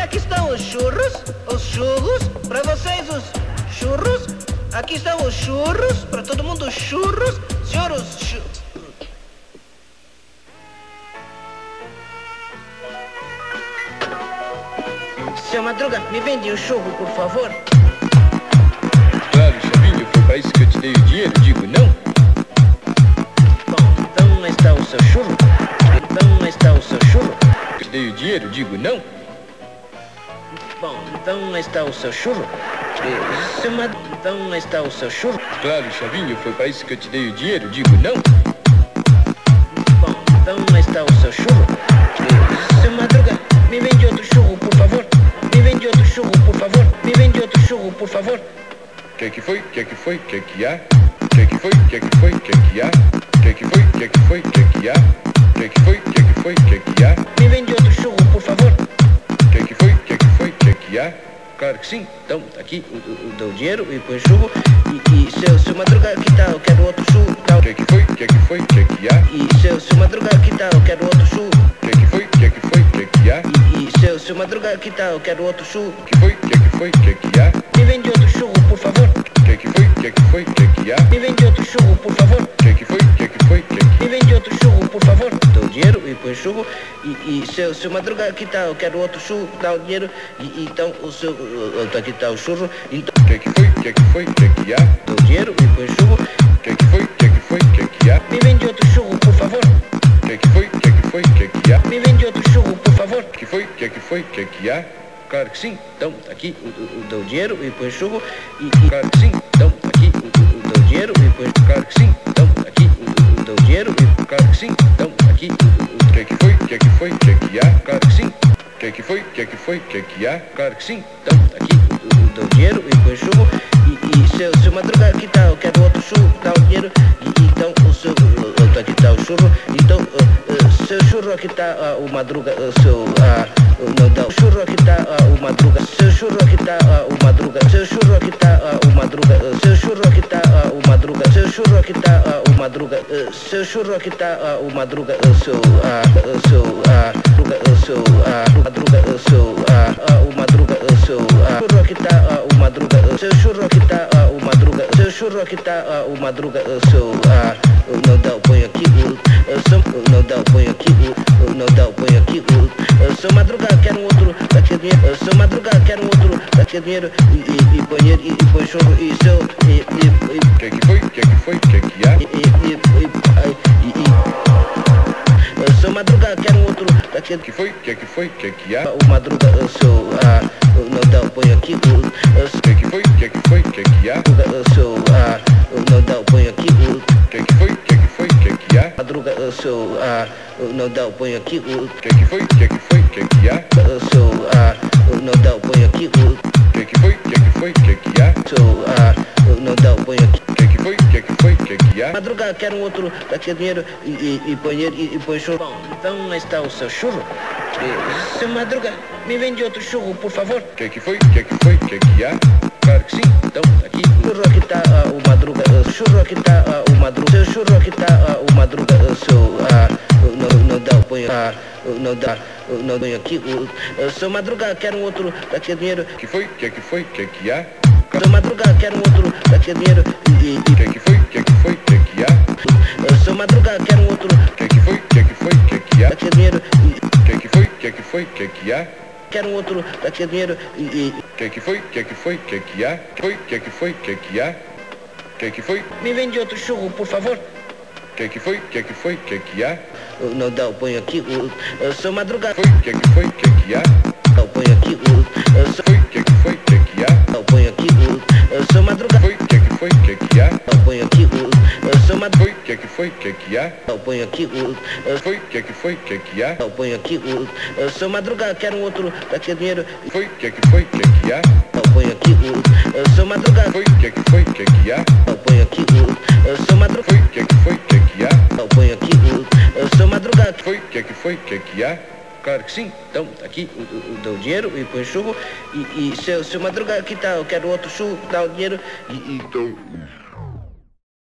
Olha, aqui estão os churros, pra vocês os churros. Aqui estão os churros, pra todo mundo os churros. Senhor, os churros. Seu Madruga, me vende um churro, por favor. Claro, Chavinho, foi para isso que eu te dei o dinheiro, digo não. Bom, então onde está o seu churro? Eu te dei o dinheiro, digo não. Bom, então onde está o seu churro? Então onde está o seu churro? Claro, Chavinho, foi para isso que eu te dei o dinheiro, digo não. Bom, então onde está o seu churro? Seu Madruga, me vende outro churro, por favor. Me vende outro churro, por favor. Me vende outro churro, por favor. Que foi? Que foi? Que há? Que foi? Que foi? Que há? Que foi? Que foi? Que há? Que foi? Que foi? Que há? Me vende outro churro, por favor. Que foi? Que foi? Que há? Claro que sim. Então, tá aqui, dá o dinheiro e põe churro. E seu Madruga, aqui tá, eu quero outro churro. Que foi? Que foi? Que há? E seu Madruga, aqui tá, eu quero outro churro. Que foi? Que há? E seu Madruga, aqui tá, eu quero outro churro. Que foi? Que há? Me vende outro churro, por favor. Que foi? Que há? Me vende outro churro, por favor. Que foi? Me vende outro churro, por favor. Dá o dinheiro e põe churro. E seu Madruga, aqui tá, eu quero outro churro. Dá o dinheiro. E então o seu. Aqui tá o churro. Então. Que foi? Que há? Dá o dinheiro e põe churro. Que foi? Que há? Me vende outro churro, por favor. Que foi? Que há? Me vende outro churro, por favor. Que foi? Que há? Claro que sim. Então, tá aqui, dá o dinheiro e põe churro. Claro que sim. Então, tá aqui, dá o dinheiro e põe. Claro que sim. Então, tá aqui, dá o dinheiro e. Claro que sim. Então, tá aqui. Que foi? Que há? Claro que sim. Que foi? Que há? Claro que sim. Então, tá aqui, dá o dinheiro e põe churro. E seu Madruga, aqui tá, eu quero outro churro. Dá o dinheiro. E então, o seu. Aqui tá o churro. Então, seu churro, aqui tá o Madruga. Seu. Não dá o churro, aqui tá o Madruga. Seu churro, aqui tá o Madruga. Seu churro, aqui tá o Madruga. Seu churro, aqui tá o Madruga. Seu churro, aqui tá o Madruga. Seu churro, aqui tá o Madruga. Seu. Madruga. Seu. O Madruga. Seu. Churro, aqui tá o Madruga. Seu churro, aqui tá o Madruga. Seu churro, aqui tá o Madruga. Seu. Não dá o põe aqui. Não dá o põe aqui. Não dá o põe aqui. Seu Madruga, quero um outro, daqui dinheiro. Seu Madruga, quero um outro, daqui dinheiro. E banheiro, e põe churro, e seu. Que foi? Que há? Seu Madruga, quero um outro, daqui. Que foi? Que há? O Madruga, seu. Não dá o põe aqui. Que foi? Que há? Seu. Não dá o põe aqui. Que foi? Que há? Madruga, seu. Não dá o põe aqui. Que foi? Que há? Seu. Não dá o põe aqui. Que foi? Que há? Seu. Não dá o põe aqui. Que foi? Que há? Madruga, quero um outro, daqui dinheiro e põe churro. Bom, então onde está o seu churro? Seu Madruga, me vende outro churro, por favor. Que foi? Que há? Claro que sim. Então, aqui, churro, aqui tá o Madruga. Churro, aqui tá o Madruga. Seu churro, aqui tá o Madruga. Seu. Não dá o põe. Não dá. Não põe aqui. Seu Madruga, quero um outro, daqui dinheiro. Que foi? Que há? Seu Madruga, quero um outro, daqui dinheiro. Que foi? Que há? Seu Madruga, quero um outro. Que foi? Que há? Daqui dinheiro. Que foi? Que há? Quero um outro, daqui dinheiro. Que foi? Que há? Que foi? Que há? Que foi? Me vende outro churro, por favor. Que foi? Que há? Não dá o põe aqui. Seu Madruga. Que foi? Que há? Dá o põe aqui. Que foi? Que há? Dá o põe aqui. Seu Madruga. Que foi? Que há? Dá o põe aqui. Seu Madruga. Que foi? Que há? Dá o põe aqui. Que foi? Que há? Dá o põe aqui. Seu Madruga, quero um outro, daqui dinheiro. Que foi? Que há? Dá o põe aqui. Seu Madruga. Que foi? Que há? Dá o põe aqui. Seu Madruga. Que foi? Que há? Dá o põe aqui. Seu Madruga. Que foi? Que há? Claro que sim. Então, tá aqui, dá o dinheiro e põe churro. E seu Madruga, aqui tá, eu quero outro churro, dá o dinheiro. Então...